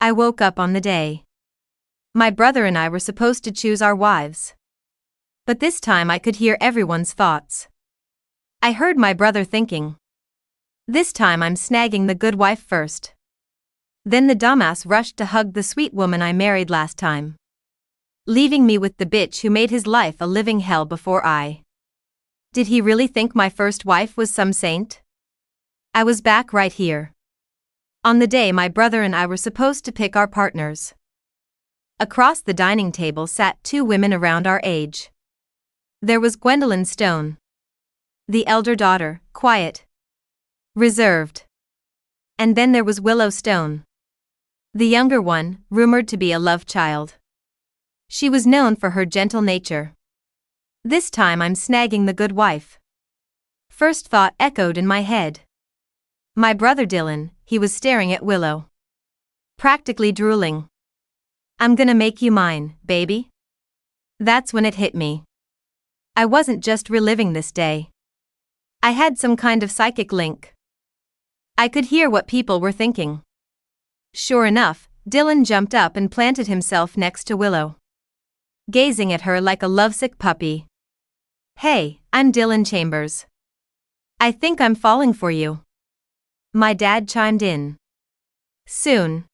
I woke up on the day my brother and I were supposed to choose our wives. But this time I could hear everyone's thoughts. I heard my brother thinking, "This time I'm snagging the good wife first." Then the dumbass rushed to hug the sweet woman I married last time, leaving me with the bitch who made his life a living hell before I. Did he really think my first wife was some saint? I was back right here, on the day my brother and I were supposed to pick our partners. Across the dining table sat two women around our age. There was Gwendolyn Stone, the elder daughter, quiet, reserved. And then there was Willow Stone, the younger one, rumored to be a love child. She was known for her gentle nature. This time I'm snagging the good wife. First thought echoed in my head. My brother Dylan, he was staring at Willow, practically drooling. "I'm gonna make you mine, baby." That's when it hit me. I wasn't just reliving this day. I had some kind of psychic link. I could hear what people were thinking. Sure enough, Dylan jumped up and planted himself next to Willow, gazing at her like a lovesick puppy. "Hey, I'm Dylan Chambers. I think I'm falling for you," my dad chimed in. "Soon.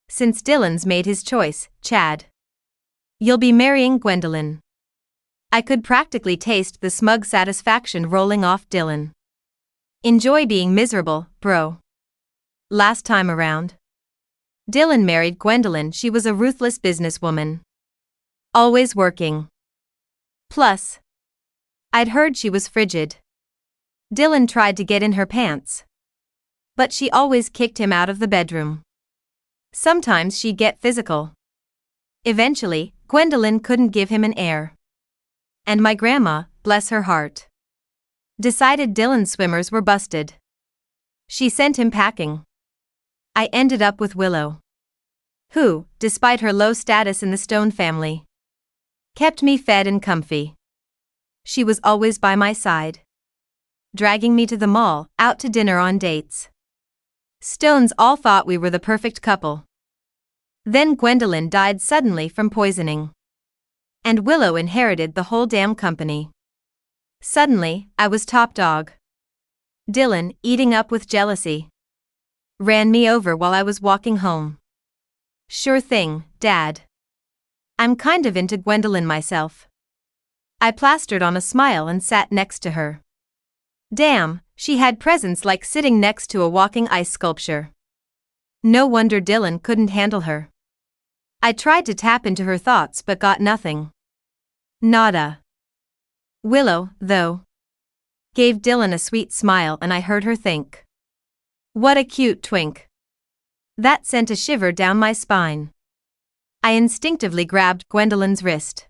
Since Dylan's made his choice, Chad. You'll be marrying Gwendolyn." I could practically taste the smug satisfaction rolling off Dylan. "Enjoy being miserable, bro." Last time around, Dylan married Gwendolyn. She was a ruthless businesswoman, always working. Plus, I'd heard she was frigid. Dylan tried to get in her pants, but she always kicked him out of the bedroom. Sometimes she'd get physical. Eventually, Gwendolyn couldn't give him an heir. And my grandma, bless her heart, decided Dylan's swimmers were busted. She sent him packing. I ended up with Willow, who, despite her low status in the Stone family, kept me fed and comfy. She was always by my side, dragging me to the mall, out to dinner, on dates. Stones all thought we were the perfect couple. Then Gwendolyn died suddenly from poisoning, and Willow inherited the whole damn company. Suddenly, I was top dog. Dylan, eating up with jealousy, ran me over while I was walking home. "Sure thing, Dad. I'm kind of into Gwendolyn myself." I plastered on a smile and sat next to her. Damn, she had presence like sitting next to a walking ice sculpture. No wonder Dylan couldn't handle her. I tried to tap into her thoughts but got nothing. Nada. Willow, though, gave Dylan a sweet smile, and I heard her think, "What a cute twink." That sent a shiver down my spine. I instinctively grabbed Gwendolyn's wrist.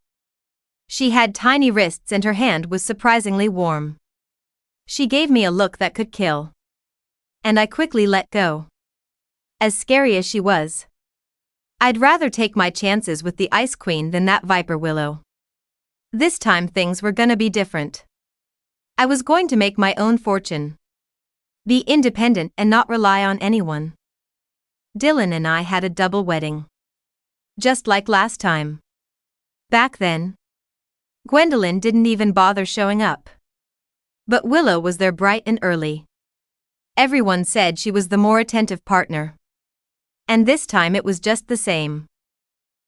She had tiny wrists and her hand was surprisingly warm. She gave me a look that could kill, and I quickly let go. As scary as she was, I'd rather take my chances with the Ice Queen than that Viper Willow. This time things were gonna be different. I was going to make my own fortune, be independent and not rely on anyone. Dylan and I had a double wedding, just like last time. Back then, Gwendolyn didn't even bother showing up. But Willow was there bright and early. Everyone said she was the more attentive partner. And this time it was just the same.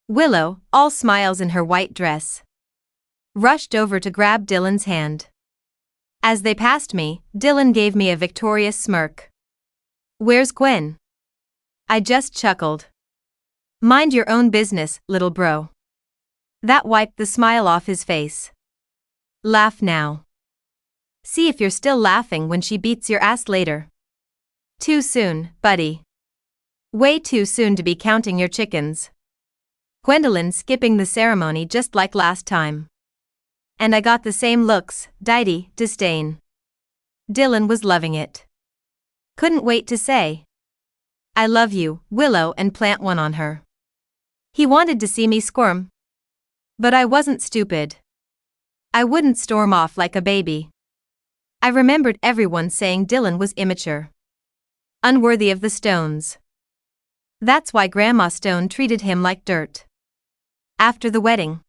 Willow, all smiles in her white dress, rushed over to grab Dylan's hand. As they passed me, Dylan gave me a victorious smirk. "Where's Gwen?" I just chuckled. "Mind your own business, little bro." That wiped the smile off his face. "Laugh now. See if you're still laughing when she beats your ass later." Too soon, buddy. Way too soon to be counting your chickens. Gwendolyn skipping the ceremony just like last time. And I got the same looks, disdain. Dylan was loving it. Couldn't wait to say, "I love you, Willow," and plant one on her. He wanted to see me squirm. But I wasn't stupid. I wouldn't storm off like a baby. I remembered everyone saying Dylan was immature, unworthy of the Stones. That's why Grandma Stone treated him like dirt. After the wedding,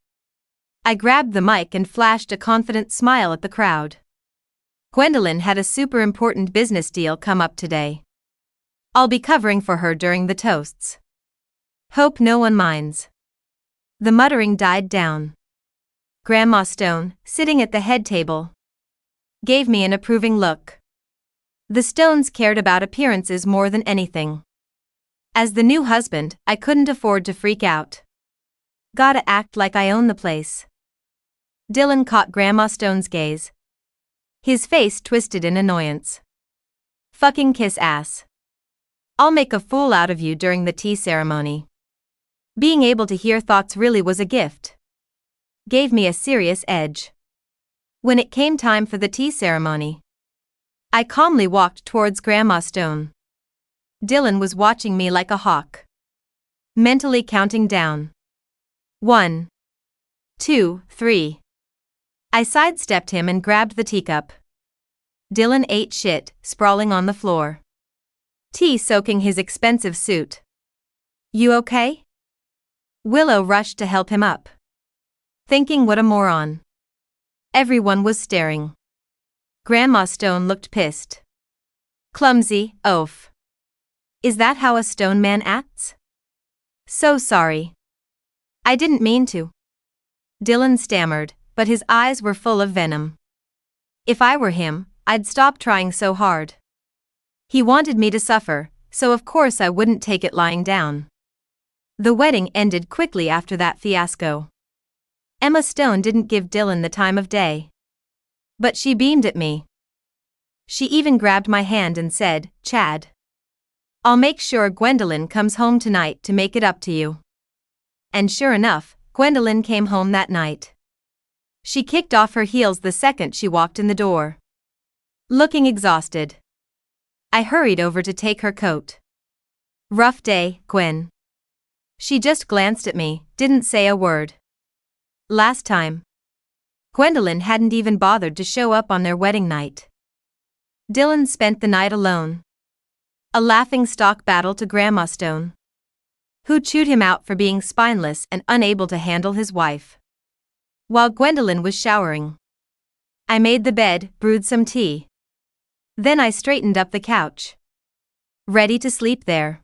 I grabbed the mic and flashed a confident smile at the crowd. Gwendolyn had a super important business deal come up today. I'll be covering for her during the toasts. Hope no one minds. The muttering died down. Grandma Stone, sitting at the head table, gave me an approving look. The Stones cared about appearances more than anything. As the new husband, I couldn't afford to freak out. Gotta act like I own the place. Dylan caught Grandma Stone's gaze. His face twisted in annoyance. Fucking kiss ass. I'll make a fool out of you during the tea ceremony. Being able to hear thoughts really was a gift. Gave me a serious edge. When it came time for the tea ceremony, I calmly walked towards Grandma Stone. Dylan was watching me like a hawk, mentally counting down. 1, 2, 3. I sidestepped him and grabbed the teacup. Dylan ate shit, sprawling on the floor. Tea soaking his expensive suit. You okay? Willow rushed to help him up. Thinking what a moron. Everyone was staring. Grandma Stone looked pissed. Clumsy, oaf. Is that how a stone man acts? So sorry. I didn't mean to. Dylan stammered, but his eyes were full of venom. If I were him, I'd stop trying so hard. He wanted me to suffer, so of course I wouldn't take it lying down. The wedding ended quickly after that fiasco. Emma Stone didn't give Dylan the time of day. But she beamed at me. She even grabbed my hand and said, Chad, I'll make sure Gwendolyn comes home tonight to make it up to you. And sure enough, Gwendolyn came home that night. She kicked off her heels the second she walked in the door. Looking exhausted, I hurried over to take her coat. Rough day, Gwen. She just glanced at me, didn't say a word. Last time, Gwendolyn hadn't even bothered to show up on their wedding night. Dylan spent the night alone. A laughing-stock battle to Grandma Stone, who chewed him out for being spineless and unable to handle his wife. While Gwendolyn was showering, I made the bed, brewed some tea. Then I straightened up the couch, ready to sleep there.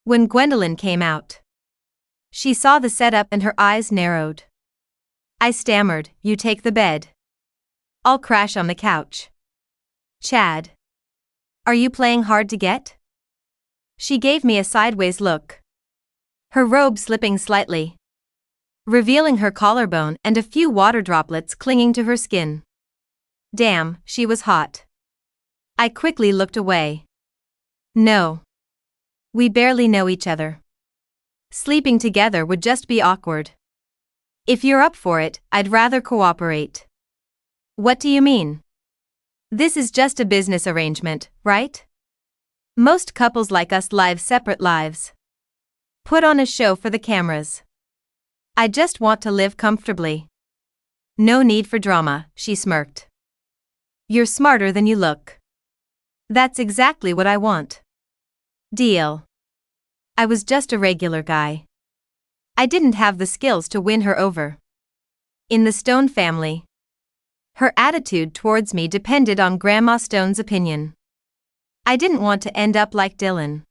When Gwendolyn came out, she saw the setup and her eyes narrowed. I stammered, You take the bed. I'll crash on the couch. Chad, are you playing hard to get? She gave me a sideways look, her robe slipping slightly, revealing her collarbone and a few water droplets clinging to her skin. Damn, she was hot. I quickly looked away. No. We barely know each other. Sleeping together would just be awkward. If you're up for it, I'd rather cooperate. What do you mean? This is just a business arrangement, right? Most couples like us live separate lives. Put on a show for the cameras. I just want to live comfortably. No need for drama, she smirked. You're smarter than you look. That's exactly what I want. Deal. I was just a regular guy. I didn't have the skills to win her over. In the Stone family, her attitude towards me depended on Grandma Stone's opinion. I didn't want to end up like Dylan.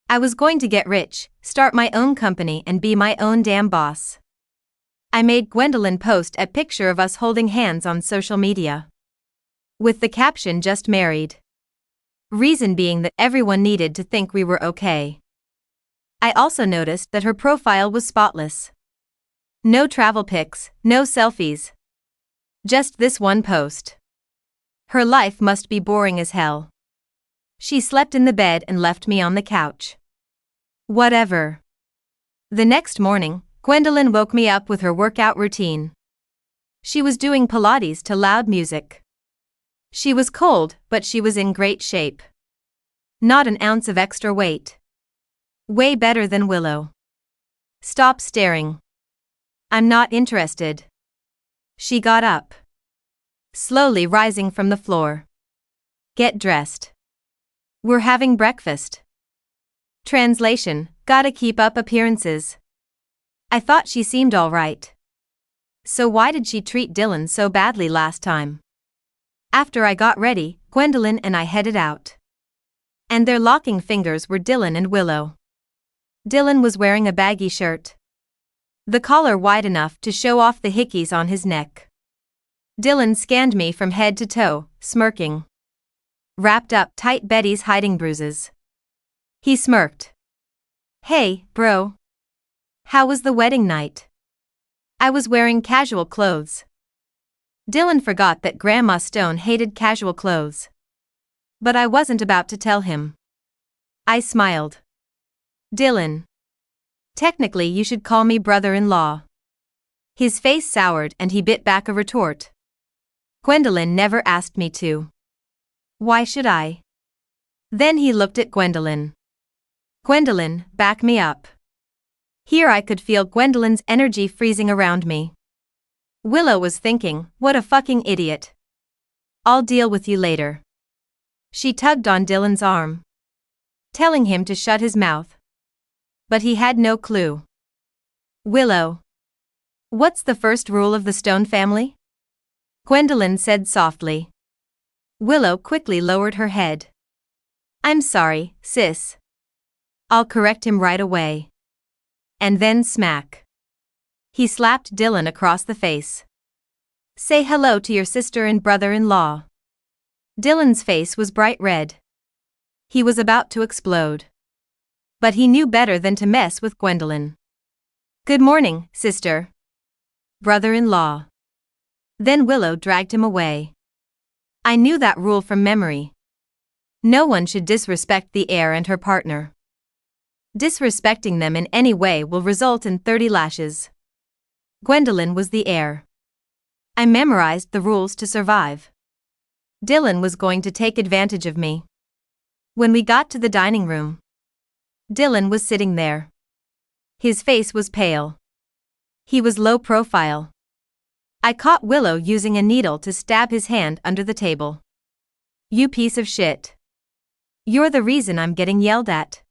I was going to get rich, start my own company and be my own damn boss. I made Gwendolyn post a picture of us holding hands on social media, with the caption just married. Reason being that everyone needed to think we were okay. I also noticed that her profile was spotless. No travel pics, no selfies. Just this one post. Her life must be boring as hell. She slept in the bed and left me on the couch. Whatever. The next morning, Gwendolyn woke me up with her workout routine. She was doing Pilates to loud music. She was cold, but she was in great shape. Not an ounce of extra weight. Way better than Willow. Stop staring. I'm not interested. She got up, slowly rising from the floor. Get dressed. We're having breakfast. Translation: gotta keep up appearances. I thought she seemed alright. So why did she treat Dylan so badly last time? After I got ready, Gwendolyn and I headed out. And their locking fingers were Dylan and Willow. Dylan was wearing a baggy shirt. The collar wide enough to show off the hickeys on his neck. Dylan scanned me from head to toe, smirking. Wrapped up tight Betty's hiding bruises. He smirked. Hey, bro. How was the wedding night? I was wearing casual clothes. Dylan forgot that Grandma Stone hated casual clothes. But I wasn't about to tell him. I smiled. Dylan. Technically you should call me brother-in-law. His face soured and he bit back a retort. Gwendolyn never asked me to. Why should I? Then he looked at Gwendolyn. Gwendolyn, back me up. Here I could feel Gwendolyn's energy freezing around me. Willow was thinking, what a fucking idiot. I'll deal with you later. She tugged on Dylan's arm, telling him to shut his mouth. But he had no clue. Willow. What's the first rule of the Stone family? Gwendolyn said softly. Willow quickly lowered her head. I'm sorry, sis. I'll correct him right away. And then smack. He slapped Dylan across the face. Say hello to your sister and brother-in-law. Dylan's face was bright red. He was about to explode. But he knew better than to mess with Gwendolyn. Good morning, sister. Brother-in-law. Then Willow dragged him away. I knew that rule from memory. No one should disrespect the heir and her partner. Disrespecting them in any way will result in 30 lashes. Gwendolyn was the heir. I memorized the rules to survive. Dylan was going to take advantage of me. When we got to the dining room, Dylan was sitting there. His face was pale. He was low profile. I caught Willow using a needle to stab his hand under the table. You piece of shit. You're the reason I'm getting yelled at.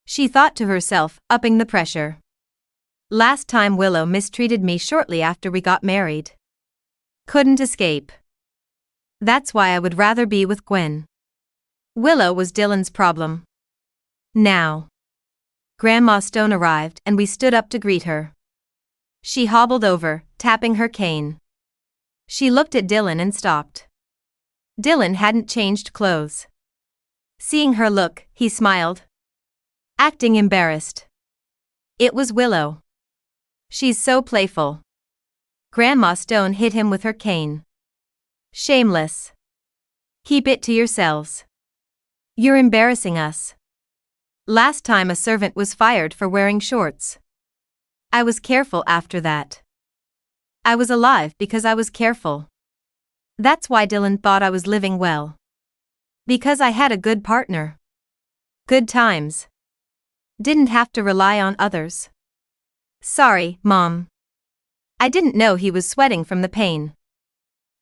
She thought to herself, upping the pressure. Last time Willow mistreated me shortly after we got married. Couldn't escape. That's why I would rather be with Gwen. Willow was Dylan's problem. Now. Grandma Stone arrived and we stood up to greet her. She hobbled over, tapping her cane. She looked at Dylan and stopped. Dylan hadn't changed clothes. Seeing her look, he smiled. Acting embarrassed. It was Willow. She's so playful. Grandma Stone hit him with her cane. Shameless. Keep it to yourselves. You're embarrassing us. Last time a servant was fired for wearing shorts. I was careful after that. I was alive because I was careful. That's why Dylan thought I was living well. Because I had a good partner. Good times. Didn't have to rely on others. Sorry, Mom. I didn't know he was sweating from the pain.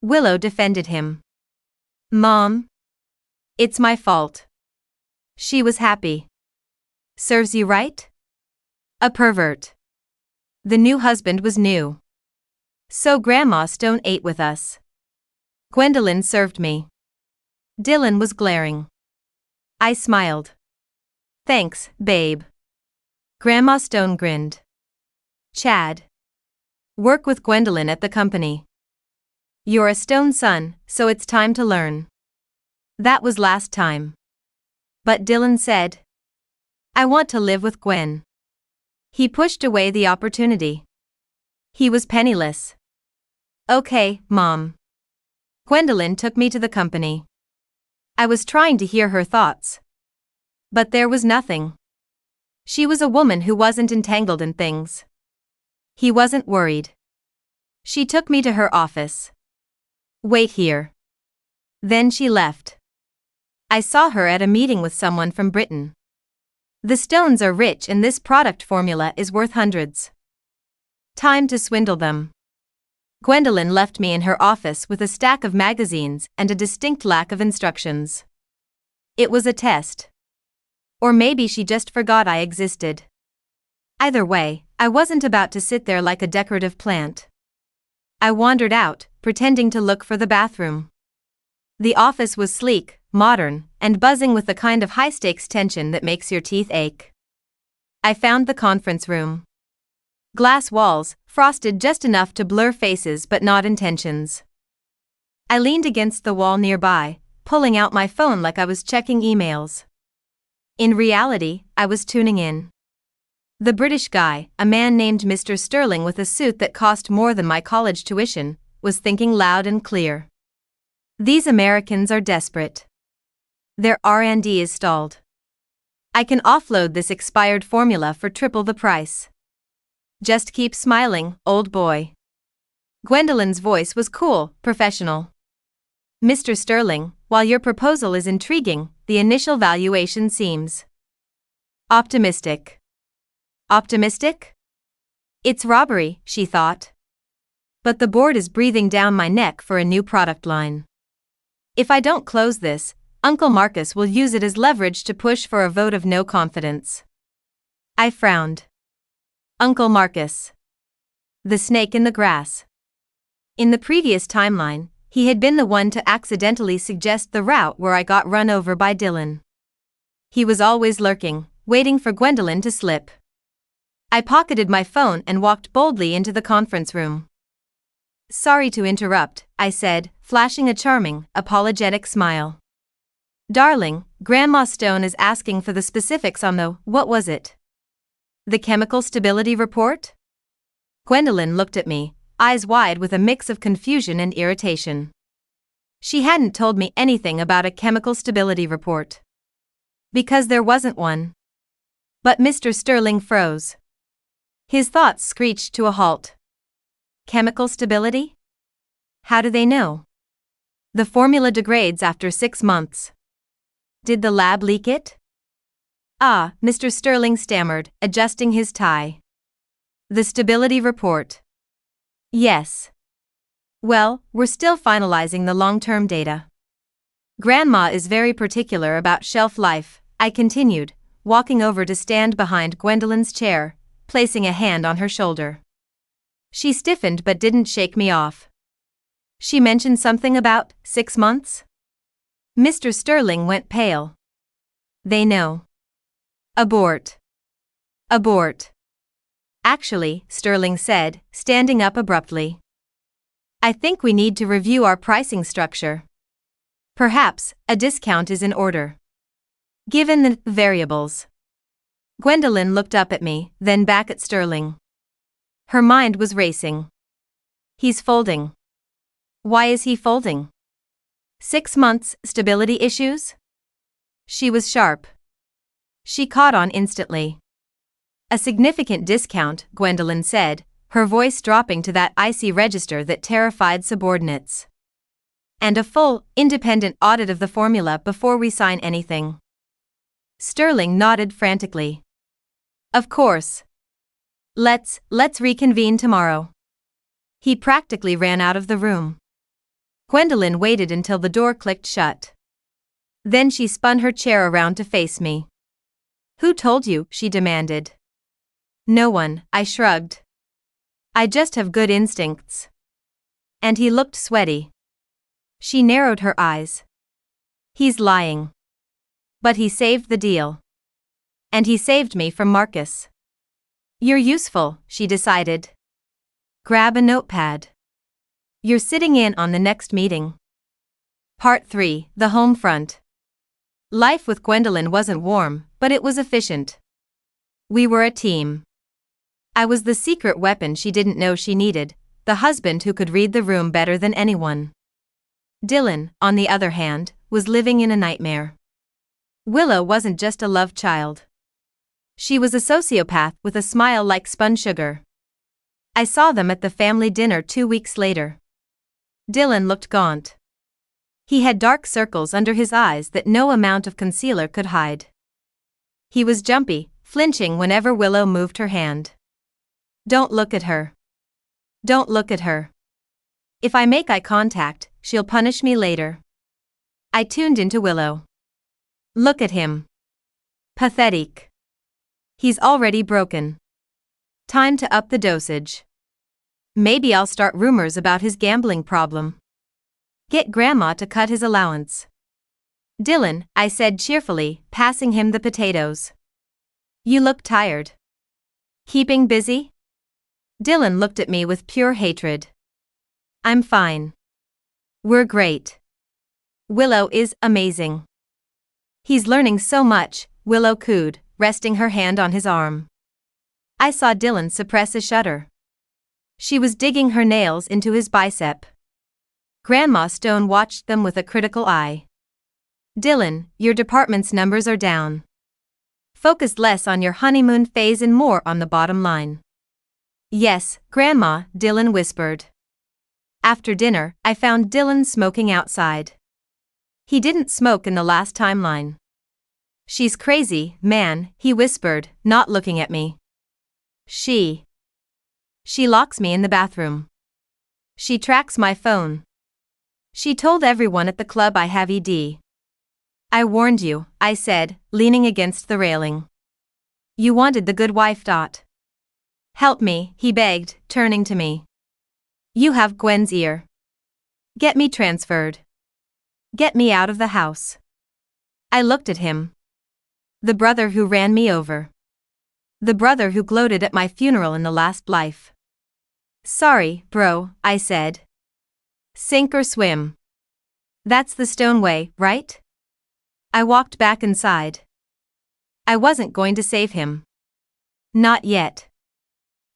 Willow defended him. Mom. It's my fault. She was happy. Serves you right? A pervert. The new husband was new. So Grandma Stone ate with us. Gwendolyn served me. Dylan was glaring. I smiled. Thanks, babe. Grandma Stone grinned. Chad. Work with Gwendolyn at the company. You're a Stone son, so it's time to learn. That was last time. But Dylan said, I want to live with Gwen. He pushed away the opportunity. He was penniless. Okay, Mom. Gwendolyn took me to the company. I was trying to hear her thoughts. But there was nothing. She was a woman who wasn't entangled in things. He wasn't worried. She took me to her office. Wait here. Then she left. I saw her at a meeting with someone from Britain. The Stones are rich and this product formula is worth hundreds. Time to swindle them. Gwendolyn left me in her office with a stack of magazines and a distinct lack of instructions. It was a test. Or maybe she just forgot I existed. Either way, I wasn't about to sit there like a decorative plant. I wandered out, pretending to look for the bathroom. The office was sleek, modern, and buzzing with the kind of high-stakes tension that makes your teeth ache. I found the conference room. Glass walls, frosted just enough to blur faces but not intentions. I leaned against the wall nearby, pulling out my phone like I was checking emails. In reality, I was tuning in. The British guy, a man named Mr. Sterling with a suit that cost more than my college tuition, was thinking loud and clear. These Americans are desperate. Their R&D is stalled. I can offload this expired formula for triple the price. Just keep smiling, old boy. Gwendolyn's voice was cool, professional. Mr. Sterling, while your proposal is intriguing, the initial valuation seems optimistic. Optimistic? It's robbery, she thought. But the board is breathing down my neck for a new product line. If I don't close this, Uncle Marcus will use it as leverage to push for a vote of no confidence. I frowned. Uncle Marcus. The snake in the grass. In the previous timeline, he had been the one to accidentally suggest the route where I got run over by Dylan. He was always lurking, waiting for Gwendolyn to slip. I pocketed my phone and walked boldly into the conference room. Sorry to interrupt, I said, flashing a charming, apologetic smile. Darling, Grandma Stone is asking for the specifics on what was it? The chemical stability report? Gwendolyn looked at me, eyes wide with a mix of confusion and irritation. She hadn't told me anything about a chemical stability report. Because there wasn't one. But Mr. Sterling froze. His thoughts screeched to a halt. Chemical stability? How do they know? The formula degrades after 6 months. Did the lab leak it? Mr. Sterling stammered, adjusting his tie. The stability report. Yes. Well, we're still finalizing the long-term data. Grandma is very particular about shelf life, I continued, walking over to stand behind Gwendolyn's chair, placing a hand on her shoulder. She stiffened but didn't shake me off. She mentioned something about 6 months? Mr. Sterling went pale. They know. Abort. Abort. Actually, Sterling said, standing up abruptly. I think we need to review our pricing structure. Perhaps, a discount is in order. Given the variables. Gwendolyn looked up at me, then back at Sterling. Her mind was racing. He's folding. Why is he folding? 6 months, stability issues? She was sharp. She caught on instantly. A significant discount, Gwendolyn said, her voice dropping to that icy register that terrified subordinates. And a full, independent audit of the formula before we sign anything. Sterling nodded frantically. Of course. Let's reconvene tomorrow. He practically ran out of the room. Gwendolyn waited until the door clicked shut. Then she spun her chair around to face me. Who told you? She demanded. No one, I shrugged. I just have good instincts. And he looked sweaty. She narrowed her eyes. He's lying. But he saved the deal. And he saved me from Marcus. You're useful, she decided. Grab a notepad. You're sitting in on the next meeting. Part 3, The Home Front. Life with Gwendolyn wasn't warm, but it was efficient. We were a team. I was the secret weapon she didn't know she needed, the husband who could read the room better than anyone. Dylan, on the other hand, was living in a nightmare. Willow wasn't just a love child. She was a sociopath with a smile like spun sugar. I saw them at the family dinner 2 weeks later. Dylan looked gaunt. He had dark circles under his eyes that no amount of concealer could hide. He was jumpy, flinching whenever Willow moved her hand. Don't look at her. Don't look at her. If I make eye contact, she'll punish me later. I tuned into Willow. Look at him. Pathetic. He's already broken. Time to up the dosage. Maybe I'll start rumors about his gambling problem. Get Grandma to cut his allowance. Dylan, I said cheerfully, passing him the potatoes. You look tired. Keeping busy? Dylan looked at me with pure hatred. I'm fine. We're great. Willow is amazing. He's learning so much, Willow cooed, resting her hand on his arm. I saw Dylan suppress a shudder. She was digging her nails into his bicep. Grandma Stone watched them with a critical eye. Dylan, your department's numbers are down. Focus less on your honeymoon phase and more on the bottom line. Yes, Grandma, Dylan whispered. After dinner, I found Dylan smoking outside. He didn't smoke in the last timeline. She's crazy, man, he whispered, not looking at me. She locks me in the bathroom. She tracks my phone. She told everyone at the club I have ED. I warned you, I said, leaning against the railing. You wanted the good wife. Help me, he begged, turning to me. You have Gwen's ear. Get me transferred. Get me out of the house. I looked at him. The brother who ran me over. The brother who gloated at my funeral in the last life. Sorry, bro, I said. Sink or swim. That's the Stone way, right? I walked back inside. I wasn't going to save him. Not yet.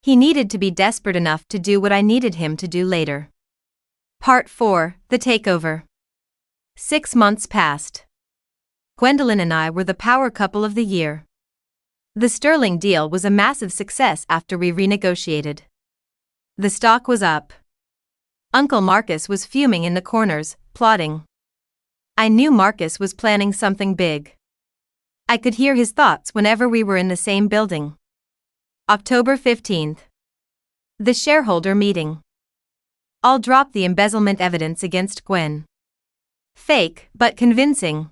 He needed to be desperate enough to do what I needed him to do later. Part 4, The Takeover. 6 months passed. Gwendolyn and I were the power couple of the year. The Sterling deal was a massive success after we renegotiated. The stock was up. Uncle Marcus was fuming in the corners, plotting. I knew Marcus was planning something big. I could hear his thoughts whenever we were in the same building. October 15th. The shareholder meeting. I'll drop the embezzlement evidence against Gwen. Fake, but convincing.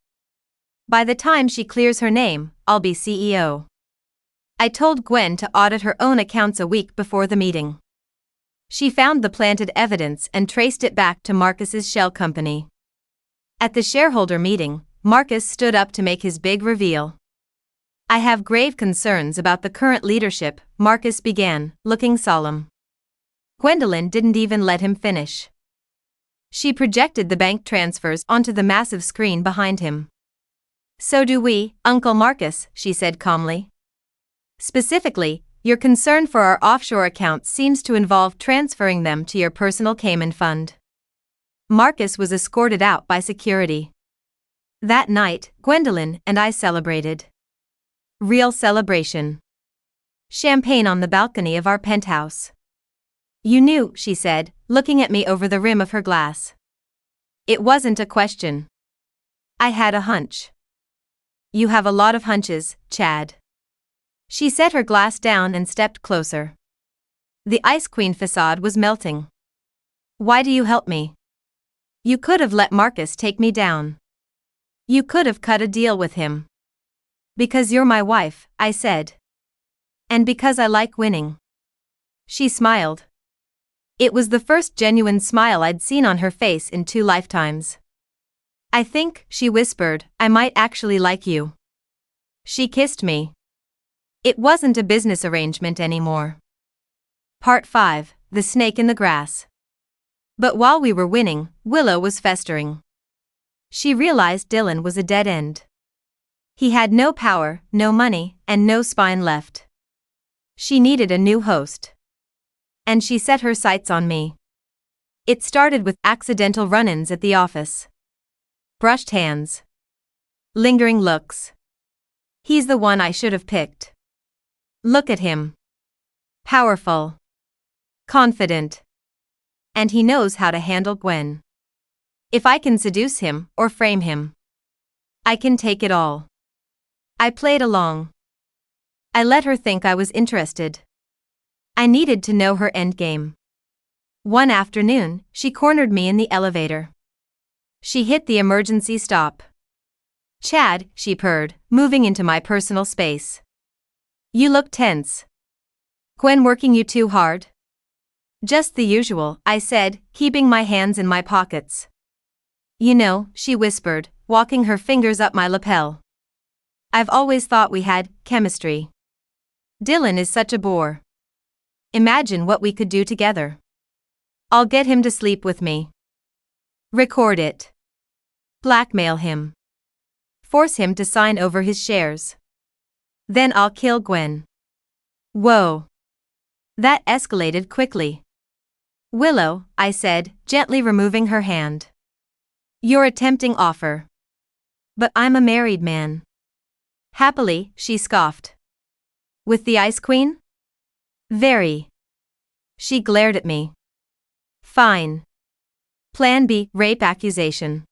By the time she clears her name, I'll be CEO. I told Gwen to audit her own accounts a week before the meeting. She found the planted evidence and traced it back to Marcus's shell company. At the shareholder meeting, Marcus stood up to make his big reveal. I have grave concerns about the current leadership, Marcus began, looking solemn. Gwendolyn didn't even let him finish. She projected the bank transfers onto the massive screen behind him. So do we, Uncle Marcus, she said calmly. Specifically, your concern for our offshore accounts seems to involve transferring them to your personal Cayman fund. Marcus was escorted out by security. That night, Gwendolyn and I celebrated. Real celebration. Champagne on the balcony of our penthouse. You knew, she said, looking at me over the rim of her glass. It wasn't a question. I had a hunch. You have a lot of hunches, Chad. She set her glass down and stepped closer. The Ice Queen facade was melting. Why do you help me? You could have let Marcus take me down. You could have cut a deal with him. Because you're my wife, I said. And because I like winning. She smiled. It was the first genuine smile I'd seen on her face in 2 lifetimes. I think, she whispered, I might actually like you. She kissed me. It wasn't a business arrangement anymore. Part 5, The Snake in the Grass. But while we were winning, Willow was festering. She realized Dylan was a dead end. He had no power, no money, and no spine left. She needed a new host. And she set her sights on me. It started with accidental run-ins at the office. Brushed hands. Lingering looks. He's the one I should have picked. Look at him. Powerful. Confident. And he knows how to handle Gwen. If I can seduce him or frame him, I can take it all. I played along. I let her think I was interested. I needed to know her endgame. One afternoon, she cornered me in the elevator. She hit the emergency stop. Chad, she purred, moving into my personal space. You look tense. Gwen working you too hard? Just the usual, I said, keeping my hands in my pockets. You know, she whispered, walking her fingers up my lapel. I've always thought we had chemistry. Dylan is such a bore. Imagine what we could do together. I'll get him to sleep with me. Record it. Blackmail him. Force him to sign over his shares. Then I'll kill Gwen. Whoa. That escalated quickly. Willow, I said, gently removing her hand. You're a tempting offer. But I'm a married man. Happily, she scoffed. With the Ice Queen? Very. She glared at me. Fine. Plan B, rape accusation.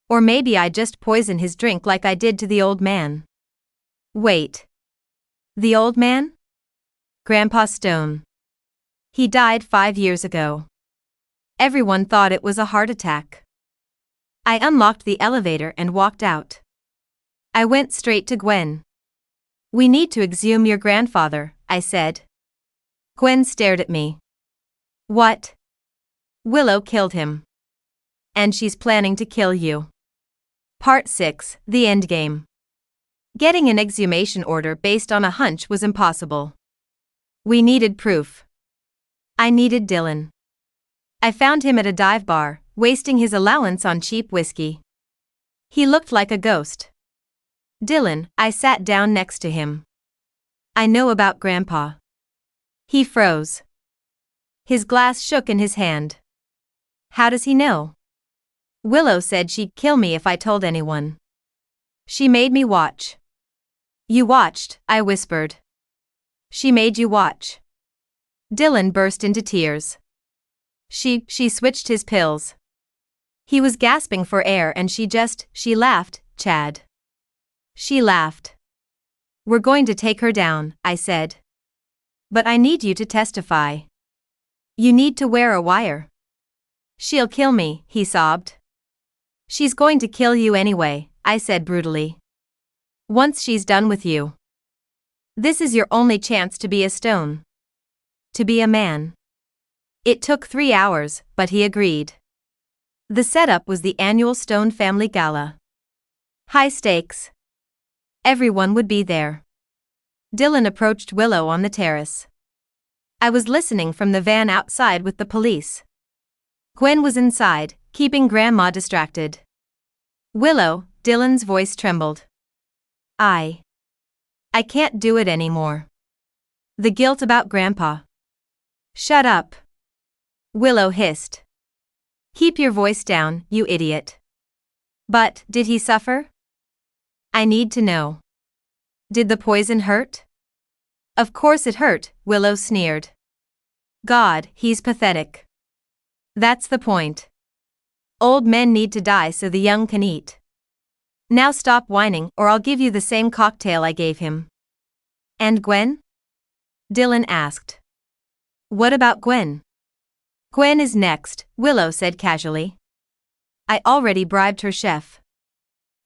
Or maybe I just poison his drink like I did to the old man. Wait. The old man? Grandpa Stone. He died 5 years ago. Everyone thought it was a heart attack. I unlocked the elevator and walked out. I went straight to Gwen. We need to exhume your grandfather, I said. Gwen stared at me. What? Willow killed him. And she's planning to kill you. Part 6, The Endgame. Getting an exhumation order based on a hunch was impossible. We needed proof. I needed Dylan. I found him at a dive bar, wasting his allowance on cheap whiskey. He looked like a ghost. Dylan, I sat down next to him. I know about Grandpa. He froze. His glass shook in his hand. How does he know? Willow said she'd kill me if I told anyone. She made me watch. You watched, I whispered. She made you watch. Dylan burst into tears. She switched his pills. He was gasping for air and she laughed, Chad. She laughed. We're going to take her down, I said. But I need you to testify. You need to wear a wire. She'll kill me, he sobbed. She's going to kill you anyway, I said brutally. Once she's done with you. This is your only chance to be a stone. To be a man. It took 3 hours, but he agreed. The setup was the annual Stone Family Gala. High stakes. Everyone would be there. Dylan approached Willow on the terrace. I was listening from the van outside with the police. Gwen was inside, keeping Grandma distracted. Willow, Dylan's voice trembled. I can't do it anymore. The guilt about Grandpa. Shut up. Willow hissed. Keep your voice down, you idiot. But, did he suffer? I need to know. Did the poison hurt? Of course it hurt, Willow sneered. God, he's pathetic. That's the point. Old men need to die so the young can eat. Now stop whining or I'll give you the same cocktail I gave him. And Gwen? Dylan asked. What about Gwen? Gwen is next, Willow said casually. I already bribed her chef.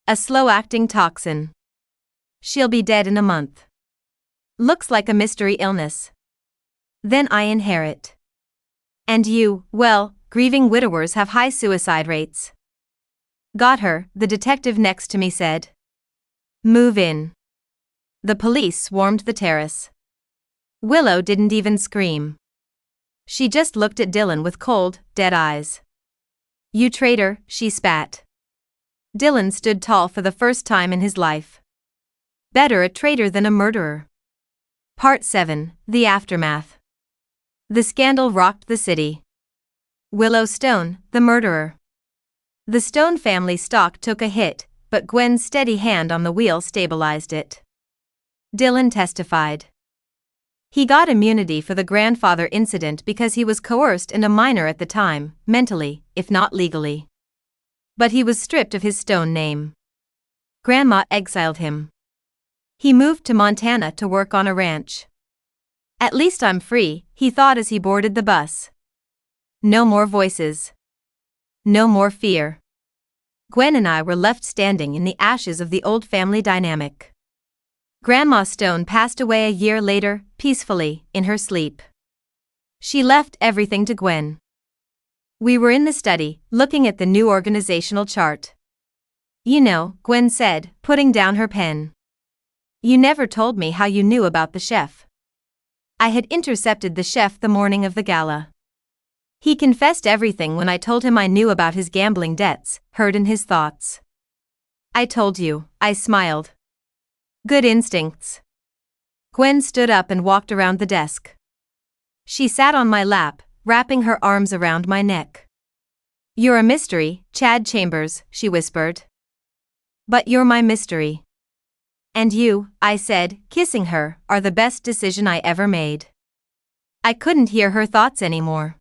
A slow-acting toxin. She'll be dead in a month. Looks like a mystery illness. Then I inherit. And you, well, grieving widowers have high suicide rates. Got her, the detective next to me said. Move in. The police swarmed the terrace. Willow didn't even scream. She just looked at Dylan with cold, dead eyes. You traitor, she spat. Dylan stood tall for the first time in his life. Better a traitor than a murderer. Part 7, The Aftermath. The scandal rocked the city. Willow Stone, the murderer. The Stone family stock took a hit, but Gwen's steady hand on the wheel stabilized it. Dylan testified. He got immunity for the grandfather incident because he was coerced and a minor at the time, mentally, if not legally. But he was stripped of his Stone name. Grandma exiled him. He moved to Montana to work on a ranch. At least I'm free, he thought as he boarded the bus. No more voices. No more fear. Gwen and I were left standing in the ashes of the old family dynamic. Grandma Stone passed away a year later, peacefully, in her sleep. She left everything to Gwen. We were in the study, looking at the new organizational chart. You know, Gwen said, putting down her pen. You never told me how you knew about the chef. I had intercepted the chef the morning of the gala. He confessed everything when I told him I knew about his gambling debts, heard in his thoughts. I told you, I smiled. Good instincts. Gwen stood up and walked around the desk. She sat on my lap, wrapping her arms around my neck. You're a mystery, Chad Chambers, she whispered. But you're my mystery. And you, I said, kissing her, are the best decision I ever made. I couldn't hear her thoughts anymore.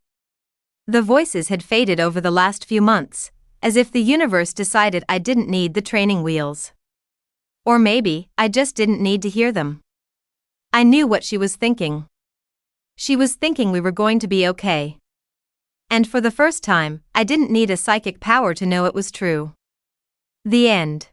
The voices had faded over the last few months, as if the universe decided I didn't need the training wheels. Or maybe, I just didn't need to hear them. I knew what she was thinking. She was thinking we were going to be okay. And for the first time, I didn't need a psychic power to know it was true. The end.